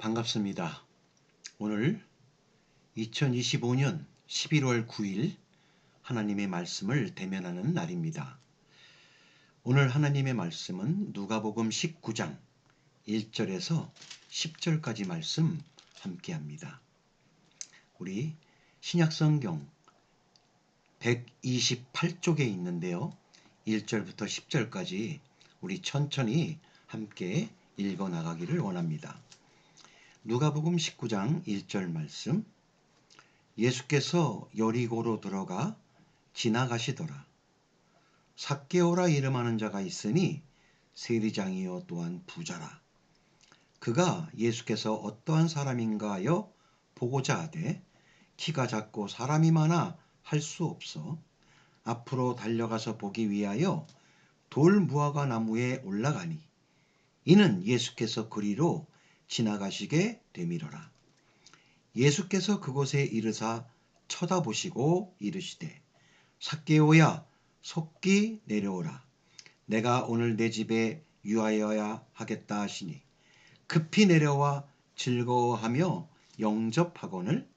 반갑습니다. 오늘 2025년 11월 9일 하나님의 말씀을 대면하는 날입니다. 오늘 하나님의 말씀은 누가복음 19장 1절에서 10절까지 말씀 함께합니다. 우리 신약성경 128쪽에 있는데요. 1절부터 10절까지 우리 천천히 함께 읽어 나가기를 원합니다. 누가복음 19장 1절 말씀. 예수께서 여리고로 들어가 지나가시더라. 삭개오라 이름하는 자가 있으니 세리장이요 또한 부자라. 그가 예수께서 어떠한 사람인가 하여 보고자 하되 키가 작고 사람이 많아 할 수 없어 앞으로 달려가서 보기 위하여 돌 무화과 나무에 올라가니 이는 예수께서 그리로 지나가시게 되밀어라. 예수께서 그곳에 이르사 쳐다보시고 이르시되 삭개오야 속기 내려오라. 내가 오늘 내 집에 유하여야 하겠다 하시니 급히 내려와 즐거워하며 영접하거늘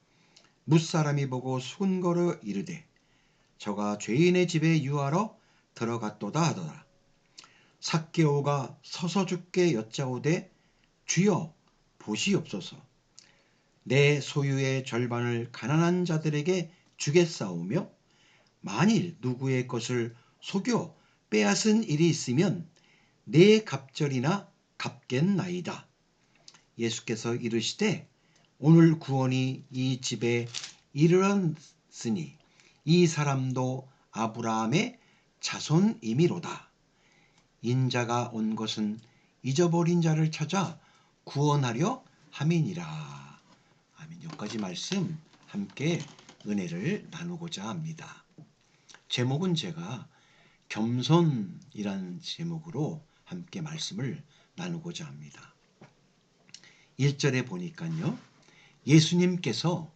뭇사람이 보고 수군거려 이르되 저가 죄인의 집에 유하러 들어갔도다 하더라. 삭개오가 서서 주께 여짜오되 주여 보시옵소서. 내 소유의 절반을 가난한 자들에게 주겠사오며 만일 누구의 것을 속여 빼앗은 일이 있으면 내 갑절이나 갚겠나이다. 예수께서 이르시되 오늘 구원이 이 집에 이르렀으니 이 사람도 아브라함의 자손이미로다. 인자가 온 것은 잊어버린 자를 찾아 구원하려 함이니라. 아멘. 여기까지 말씀 함께 은혜를 나누고자 합니다. 제목은 제가 겸손이란 제목으로 함께 말씀을 나누고자 합니다. 1절에 보니까요. 예수님께서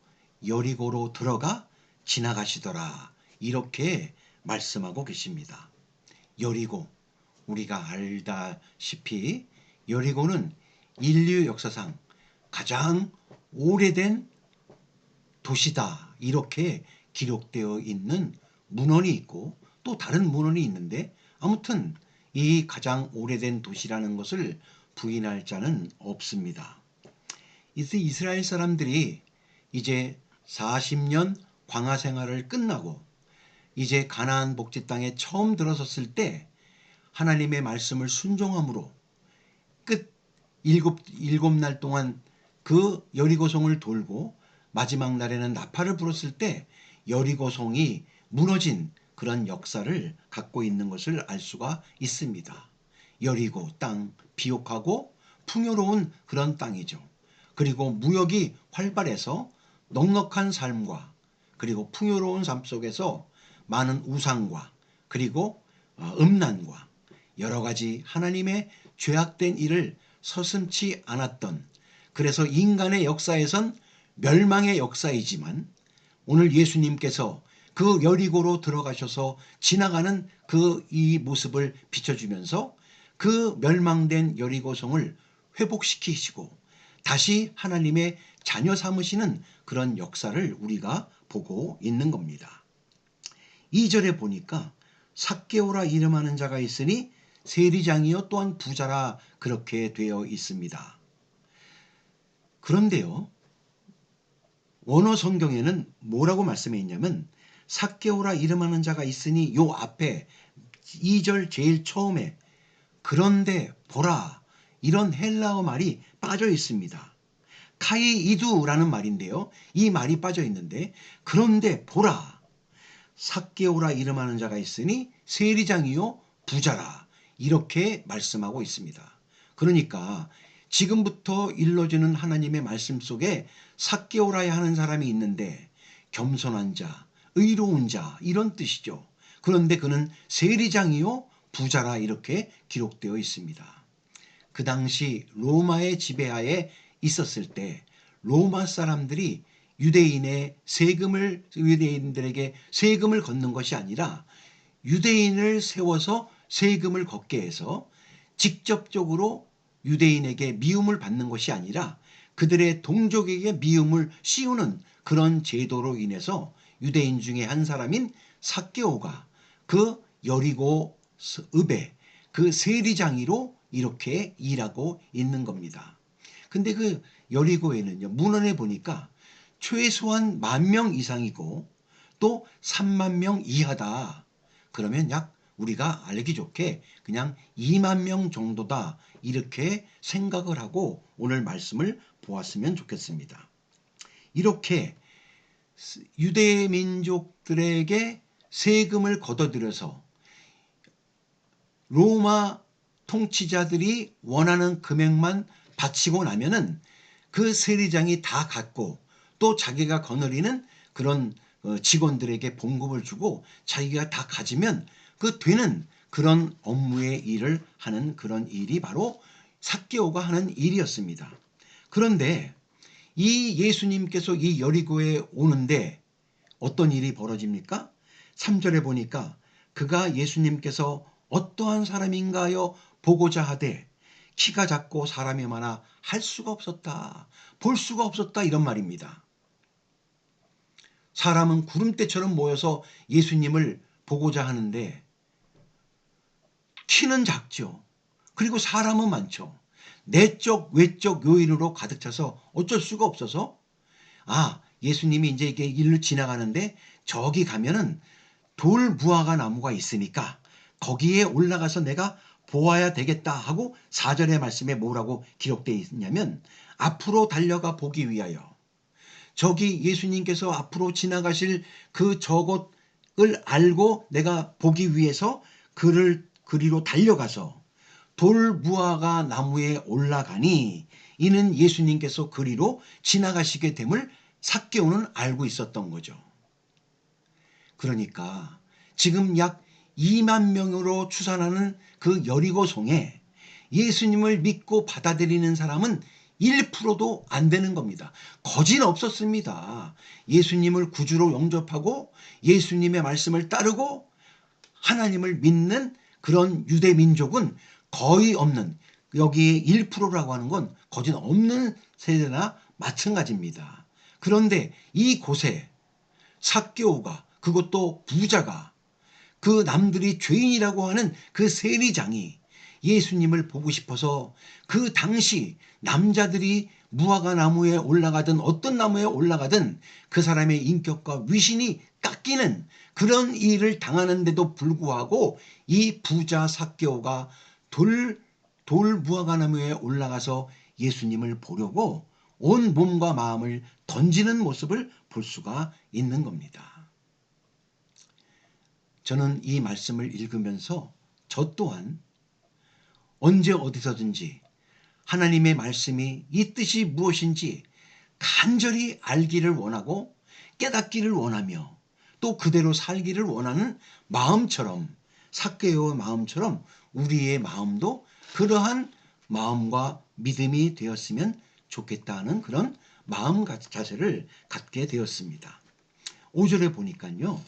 여리고로 들어가 지나가시더라. 이렇게 말씀하고 계십니다. 여리고, 우리가 알다시피 여리고는 인류 역사상 가장 오래된 도시다. 이렇게 기록되어 있는 문헌이 있고 또 다른 문헌이 있는데 아무튼 이 가장 오래된 도시라는 것을 부인할 자는 없습니다. 이스라엘 사람들이 이제 40년 광야 생활을 끝나고 이제 가나안 복지 땅에 처음 들어섰을 때 하나님의 말씀을 순종함으로 끝 일곱 날 동안 그 여리고성을 돌고 마지막 날에는 나팔을 불었을 때 여리고성이 무너진 그런 역사를 갖고 있는 것을 알 수가 있습니다. 여리고 땅 비옥하고 풍요로운 그런 땅이죠. 그리고 무역이 활발해서 넉넉한 삶과 그리고 풍요로운 삶 속에서 많은 우상과 그리고 음란과 여러 가지 하나님의 죄악된 일을 서슴지 않았던, 그래서 인간의 역사에선 멸망의 역사이지만 오늘 예수님께서 그 여리고로 들어가셔서 지나가는 이 모습을 비춰주면서 그 멸망된 여리고성을 회복시키시고 다시 하나님의 자녀 삼으시는 그런 역사를 우리가 보고 있는 겁니다. 2절에 보니까 삭개오라 이름하는 자가 있으니 세리장이요 또한 부자라 그렇게 되어 있습니다. 그런데요, 원어 성경에는 뭐라고 말씀해 있냐면 삭개오라 이름하는 자가 있으니 요 앞에 2절 제일 처음에 그런데 보라 이런 헬라어 말이 빠져 있습니다. 카이이두라는 말인데요. 이 말이 빠져 있는데 그런데 보라 삭개오라 이름하는 자가 있으니 세리장이요 부자라 이렇게 말씀하고 있습니다. 그러니까 지금부터 일러주는 하나님의 말씀 속에 삭개오라야 하는 사람이 있는데 겸손한 자, 의로운 자 이런 뜻이죠. 그런데 그는 세리장이요 부자라 이렇게 기록되어 있습니다. 그 당시 로마의 지배하에 있었을 때 로마 사람들이 유대인들에게 세금을 걷는 것이 아니라 유대인을 세워서 세금을 걷게 해서 직접적으로 유대인에게 미움을 받는 것이 아니라 그들의 동족에게 미움을 씌우는 그런 제도로 인해서 유대인 중에 한 사람인 삭개오가 그 여리고 읍의 그 세리장이로 이렇게 일하고 있는 겁니다. 근데 그 여리고에는요, 문헌에 보니까 최소한 10,000명 이상이고 또 30,000명 이하다. 그러면 약 우리가 알기 좋게 그냥 20,000명 정도다. 이렇게 생각을 하고 오늘 말씀을 보았으면 좋겠습니다. 이렇게 유대 민족들에게 세금을 걷어들여서 로마 통치자들이 원하는 금액만 바치고 나면은 그 세리장이 다 갖고 또 자기가 거느리는 그런 직원들에게 봉급을 주고 자기가 다 가지면 그 되는 그런 업무의 일을 하는 그런 일이 바로 삭개오가 하는 일이었습니다. 그런데 이 예수님께서 이 여리고에 오는데 어떤 일이 벌어집니까? 3절에 보니까 그가 예수님께서 어떠한 사람인가요? 보고자 하되 키가 작고 사람이 많아 할 수가 없었다. 볼 수가 없었다. 이런 말입니다. 사람은 구름대처럼 모여서 예수님을 보고자 하는데 키는 작죠. 그리고 사람은 많죠. 내적 외적 요인으로 가득 차서 어쩔 수가 없어서 예수님이 이제 이게 일로 지나가는데 저기 가면은 돌 무화과 나무가 있으니까 거기에 올라가서 내가 보아야 되겠다 하고 4절의 말씀에 뭐라고 기록되어 있냐면 앞으로 달려가 보기 위하여 저기 예수님께서 앞으로 지나가실 그 저것을 알고 내가 보기 위해서 그리로 달려가서 돌 무화과 나무에 올라가니 이는 예수님께서 그리로 지나가시게 됨을 삭개오는 알고 있었던 거죠. 그러니까 지금 약 20,000명으로 추산하는 그 여리고성에 예수님을 믿고 받아들이는 사람은 1%도 안 되는 겁니다. 거진 없었습니다. 예수님을 구주로 영접하고 예수님의 말씀을 따르고 하나님을 믿는 그런 유대 민족은 거의 없는, 여기에 1%라고 하는 건 거진 없는 세대나 마찬가지입니다. 그런데 이곳에 삭개오가, 그것도 부자가, 그 남들이 죄인이라고 하는 그 세리장이 예수님을 보고 싶어서 그 당시 남자들이 무화과 나무에 올라가든 어떤 나무에 올라가든 그 사람의 인격과 위신이 깎이는 그런 일을 당하는데도 불구하고 이 부자 삭개오가 돌 무화과 나무에 올라가서 예수님을 보려고 온 몸과 마음을 던지는 모습을 볼 수가 있는 겁니다. 저는 이 말씀을 읽으면서 저 또한 언제 어디서든지 하나님의 말씀이 이 뜻이 무엇인지 간절히 알기를 원하고 깨닫기를 원하며 또 그대로 살기를 원하는 마음처럼, 삭개오의 마음처럼 우리의 마음도 그러한 마음과 믿음이 되었으면 좋겠다는 그런 마음 자세를 갖게 되었습니다. 5절에 보니까요,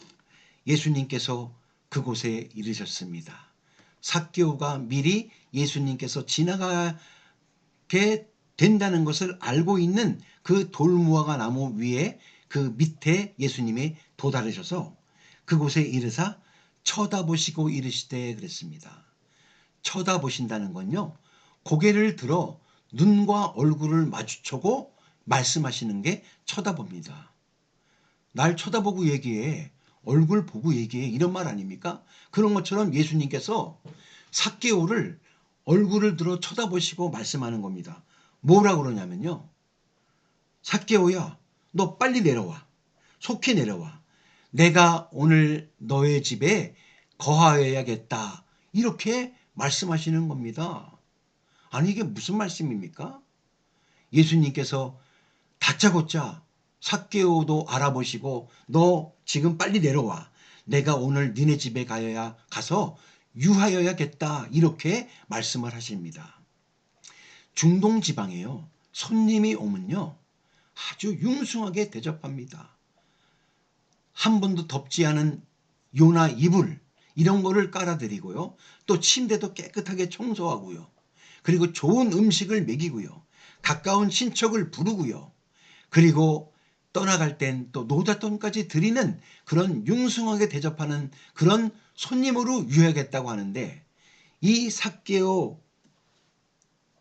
예수님께서 그곳에 이르셨습니다. 삭개오가 미리 예수님께서 지나가게 된다는 것을 알고 있는 그 돌무화과 나무 위에 그 밑에 예수님이 도달하셔서 그곳에 이르사 쳐다보시고 이르시되 그랬습니다. 쳐다보신다는 건요, 고개를 들어 눈과 얼굴을 마주치고 말씀하시는 게 쳐다봅니다. 날 쳐다보고 얘기해, 얼굴 보고 얘기해, 이런 말 아닙니까? 그런 것처럼 예수님께서 삭개오를 얼굴을 들어 쳐다보시고 말씀하는 겁니다. 뭐라 그러냐면요, 삭개오야, 너 빨리 내려와. 속히 내려와. 내가 오늘 너의 집에 거하여야겠다. 이렇게 말씀하시는 겁니다. 아니, 이게 무슨 말씀입니까? 예수님께서 다짜고짜 삭개오도 알아보시고 너 지금 빨리 내려와. 내가 오늘 니네 집에 가서 유하여야겠다. 이렇게 말씀을 하십니다. 중동 지방에요, 손님이 오면요, 아주 융숭하게 대접합니다. 한 번도 덥지 않은 요나 이불 이런 거를 깔아드리고요. 또 침대도 깨끗하게 청소하고요. 그리고 좋은 음식을 먹이고요. 가까운 친척을 부르고요. 그리고 떠나갈 땐 또 노잣돈까지 드리는 그런 융숭하게 대접하는 그런 손님으로 유해하겠다고 하는데, 이 삭개오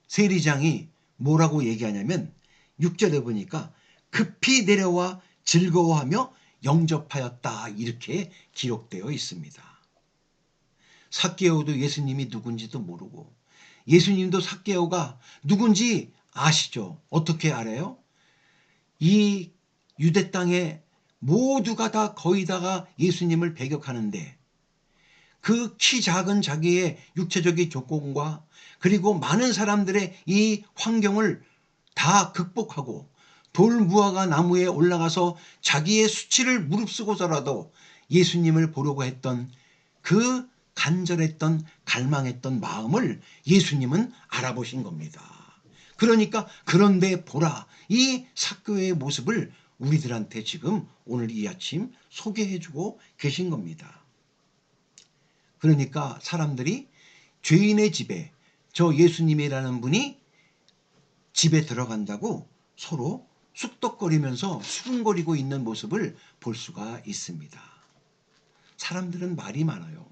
세리장이 뭐라고 얘기하냐면 6절에 보니까 급히 내려와 즐거워하며 영접하였다, 이렇게 기록되어 있습니다. 삭개오도 예수님이 누군지도 모르고, 예수님도 삭개오가 누군지 아시죠? 어떻게 알아요? 이 유대 땅에 모두가 다 거의 다가 예수님을 배격하는데, 그 키 작은 자기의 육체적인 조건과 그리고 많은 사람들의 이 환경을 다 극복하고 돌무화과 나무에 올라가서 자기의 수치를 무릅쓰고서라도 예수님을 보려고 했던 그 간절했던 갈망했던 마음을 예수님은 알아보신 겁니다. 그러니까 그런데 보라, 이 삭개오의 모습을 우리들한테 지금 오늘 이 아침 소개해주고 계신 겁니다. 그러니까 사람들이 죄인의 집에 저 예수님이라는 분이 집에 들어간다고 서로 쑥덕거리면서 수근거리고 있는 모습을 볼 수가 있습니다. 사람들은 말이 많아요.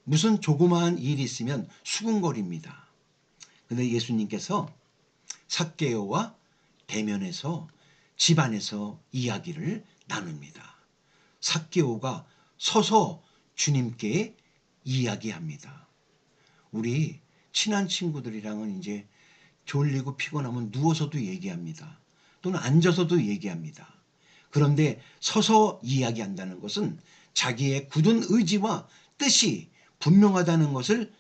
무슨 조그마한 일이 있으면 수근거립니다. 그런데 예수님께서 삭개오와 대면해서 집안에서 이야기를 나눕니다. 삭개오가 서서 주님께 이야기합니다. 우리 친한 친구들이랑은 이제 졸리고 피곤하면 누워서도 얘기합니다. 또는 앉아서도 얘기합니다. 그런데 서서 이야기한다는 것은 자기의 굳은 의지와 뜻이 분명하다는 것을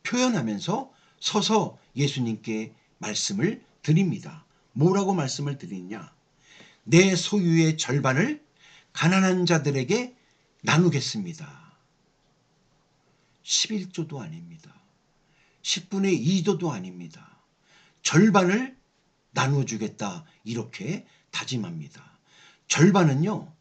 표현하면서 서서 예수님께 말씀을 드립니다. 뭐라고 말씀을 드리냐? 내 소유의 절반을 가난한 자들에게 나누겠습니다. 11조도 아닙니다. 10분의 2조도 아닙니다. 절반을 나눠주겠다, 이렇게 다짐합니다. 절반은요,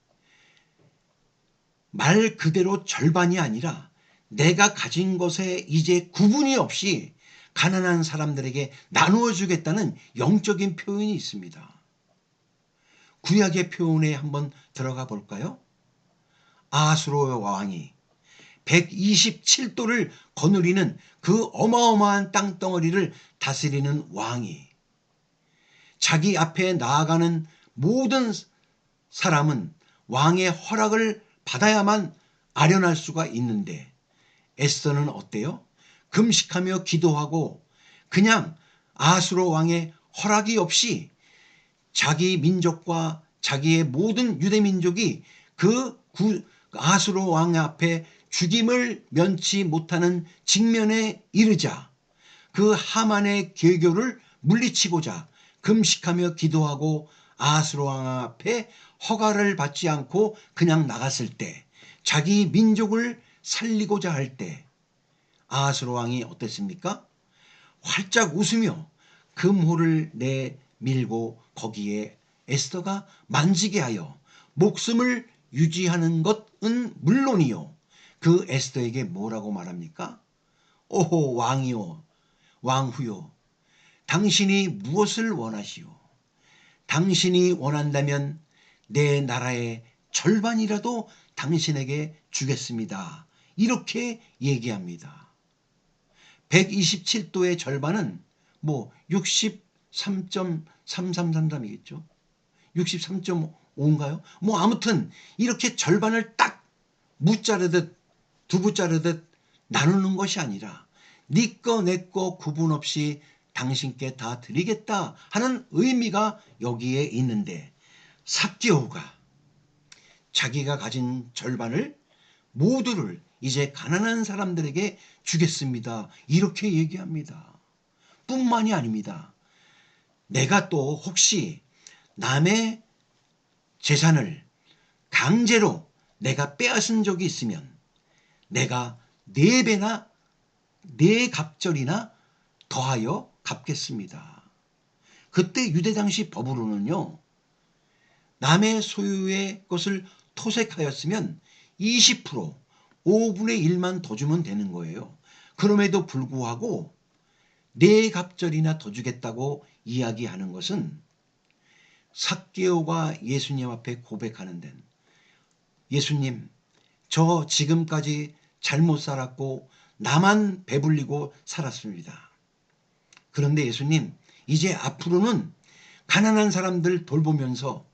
말 그대로 절반이 아니라 내가 가진 것에 이제 구분이 없이 가난한 사람들에게 나누어 주겠다는 영적인 표현이 있습니다. 구약의 표현에 한번 들어가 볼까요? 아수르 왕이 127도를 거느리는 그 어마어마한 땅덩어리를 다스리는 왕이, 자기 앞에 나아가는 모든 사람은 왕의 허락을 받아야만 아련할 수가 있는데, 에스더는 어때요? 금식하며 기도하고 그냥 아수르 왕의 허락이 없이 자기 민족과 자기의 모든 유대 민족이 그 아수르 왕 앞에 죽임을 면치 못하는 직면에 이르자 그 하만의 계교를 물리치고자 금식하며 기도하고 아수르 왕 앞에 허가를 받지 않고 그냥 나갔을 때, 자기 민족을 살리고자 할 때 아수르 왕이 어땠습니까? 활짝 웃으며 금호를 내밀고 거기에 에스더가 만지게 하여 목숨을 유지하는 것은 물론이요, 그 에스더에게 뭐라고 말합니까? 오호 왕이요, 왕후요, 당신이 무엇을 원하시오? 당신이 원한다면 내 나라의 절반이라도 당신에게 주겠습니다, 이렇게 얘기합니다. 127도의 절반은 뭐 63.3333이겠죠. 63.5인가요? 뭐 아무튼 이렇게 절반을 딱 무자르듯 두부 자르듯 나누는 것이 아니라 네 거 내 거 구분 없이 당신께 다 드리겠다 하는 의미가 여기에 있는데, 삭개오가 자기가 가진 절반을 모두를 이제 가난한 사람들에게 주겠습니다, 이렇게 얘기합니다. 뿐만이 아닙니다. 내가 또 혹시 남의 재산을 강제로 내가 빼앗은 적이 있으면 내가 4배나 4갑절이나 더하여 갚겠습니다. 그때 유대 당시 법으로는요, 남의 소유의 것을 토색하였으면 20% 5분의 1만 더 주면 되는 거예요. 그럼에도 불구하고 네 갑절이나 더 주겠다고 이야기하는 것은 삭개오가 예수님 앞에 고백하는 데는, 예수님, 저 지금까지 잘못 살았고 나만 배불리고 살았습니다. 그런데 예수님, 이제 앞으로는 가난한 사람들 돌보면서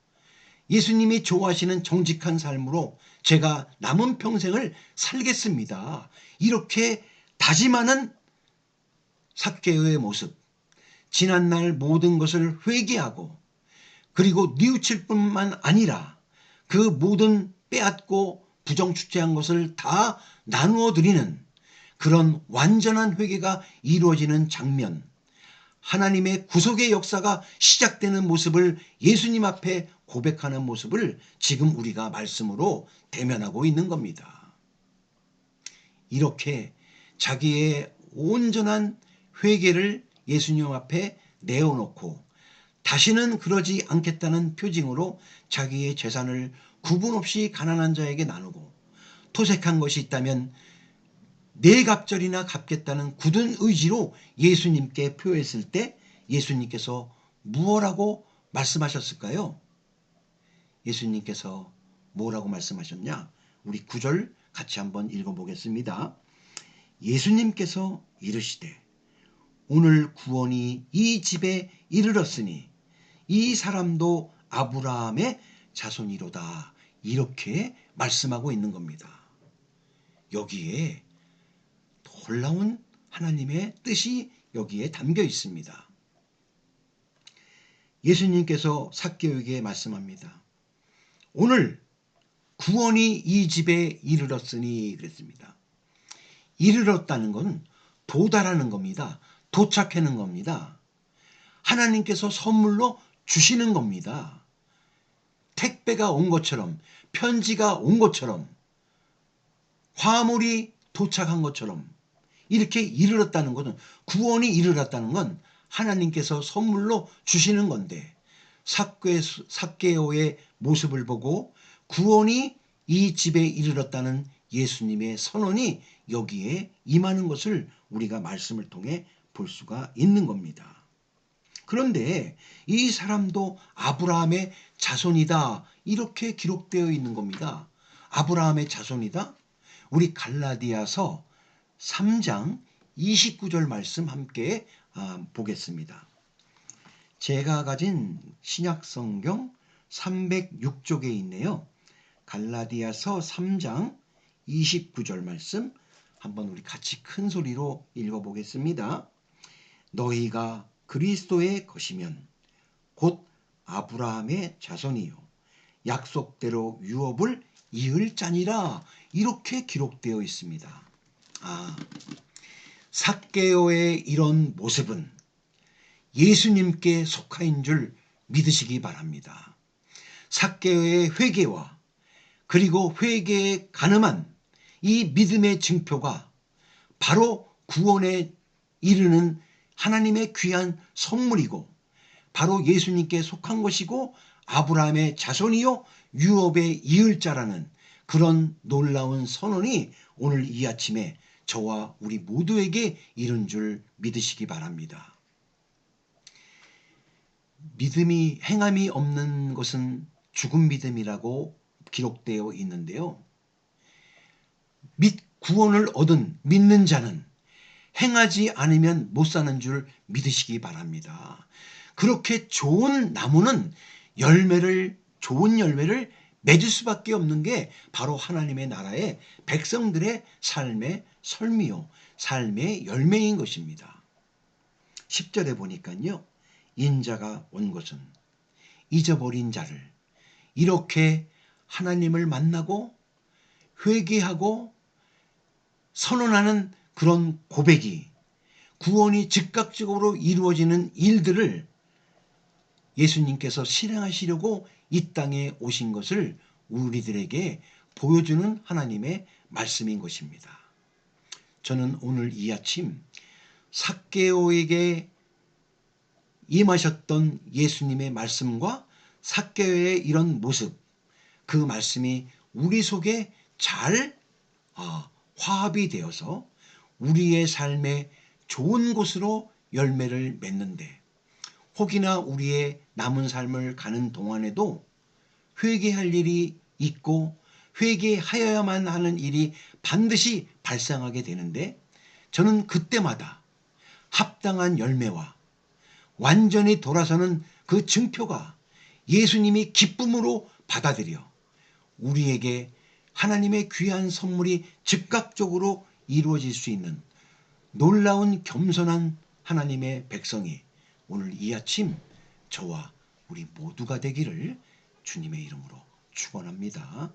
예수님이 좋아하시는 정직한 삶으로 제가 남은 평생을 살겠습니다. 이렇게 다짐하는 삭개오의 모습, 지난날 모든 것을 회개하고 그리고 뉘우칠 뿐만 아니라 그 모든 빼앗고 부정축제한 것을 다 나누어 드리는 그런 완전한 회개가 이루어지는 장면, 하나님의 구속의 역사가 시작되는 모습을 예수님 앞에 고백하는 모습을 지금 우리가 말씀으로 대면하고 있는 겁니다. 이렇게 자기의 온전한 회개를 예수님 앞에 내어놓고 다시는 그러지 않겠다는 표징으로 자기의 재산을 구분 없이 가난한 자에게 나누고 토색한 것이 있다면 네 갑절이나 갚겠다는 굳은 의지로 예수님께 표했을 때 예수님께서 무엇라고 말씀하셨을까요? 예수님께서 뭐라고 말씀하셨냐? 우리 9절 같이 한번 읽어보겠습니다. 예수님께서 이르시되 오늘 구원이 이 집에 이르렀으니 이 사람도 아브라함의 자손이로다. 이렇게 말씀하고 있는 겁니다. 여기에 놀라운 하나님의 뜻이 여기에 담겨 있습니다. 예수님께서 삭개오에게 말씀합니다. 오늘 구원이 이 집에 이르렀으니 그랬습니다. 이르렀다는 건 도달하는 겁니다. 도착하는 겁니다. 하나님께서 선물로 주시는 겁니다. 택배가 온 것처럼, 편지가 온 것처럼, 화물이 도착한 것처럼 이렇게 이르렀다는 것은, 구원이 이르렀다는 건 하나님께서 선물로 주시는 건데, 삭개오의 모습을 보고 구원이 이 집에 이르렀다는 예수님의 선언이 여기에 임하는 것을 우리가 말씀을 통해 볼 수가 있는 겁니다. 그런데 이 사람도 아브라함의 자손이다, 이렇게 기록되어 있는 겁니다. 아브라함의 자손이다? 우리 갈라디아서 3장 29절 말씀 함께 보겠습니다. 제가 가진 신약성경 306쪽에 있네요. 갈라디아서 3장 29절 말씀 한번 우리 같이 큰 소리로 읽어보겠습니다. 너희가 그리스도의 것이면 곧 아브라함의 자손이요 약속대로 유업을 이을 자니라, 이렇게 기록되어 있습니다. 삭개오의 이런 모습은 예수님께 속하인 줄 믿으시기 바랍니다. 삭개오의 회개와 그리고 회개에 가늠한 이 믿음의 증표가 바로 구원에 이르는 하나님의 귀한 선물이고 바로 예수님께 속한 것이고 아브라함의 자손이요 유업의 이을 자라는 그런 놀라운 선언이 오늘 이 아침에 저와 우리 모두에게 이른 줄 믿으시기 바랍니다. 믿음이 행함이 없는 것은 죽은 믿음이라고 기록되어 있는데요. 구원을 얻은 믿는 자는 행하지 않으면 못 사는 줄 믿으시기 바랍니다. 그렇게 좋은 나무는 좋은 열매를 맺을 수밖에 없는 게 바로 하나님의 나라의 백성들의 삶의 설미요, 삶의 열매인 것입니다. 10절에 보니까요. 인자가 온 것은 잊어버린 자를 이렇게 하나님을 만나고 회개하고 선언하는 그런 고백이 구원이 즉각적으로 이루어지는 일들을 예수님께서 실행하시려고 이 땅에 오신 것을 우리들에게 보여주는 하나님의 말씀인 것입니다. 저는 오늘 이 아침 삭개오에게 임하셨던 예수님의 말씀과 삭개오의 이런 모습, 그 말씀이 우리 속에 잘 화합이 되어서 우리의 삶의 좋은 곳으로 열매를 맺는데 혹이나 우리의 남은 삶을 가는 동안에도 회개할 일이 있고 회개하여야만 하는 일이 반드시 발생하게 되는데 저는 그때마다 합당한 열매와 완전히 돌아서는 그 증표가 예수님이 기쁨으로 받아들여 우리에게 하나님의 귀한 선물이 즉각적으로 이루어질 수 있는 놀라운 겸손한 하나님의 백성이 오늘 이 아침 저와 우리 모두가 되기를 주님의 이름으로 축원합니다.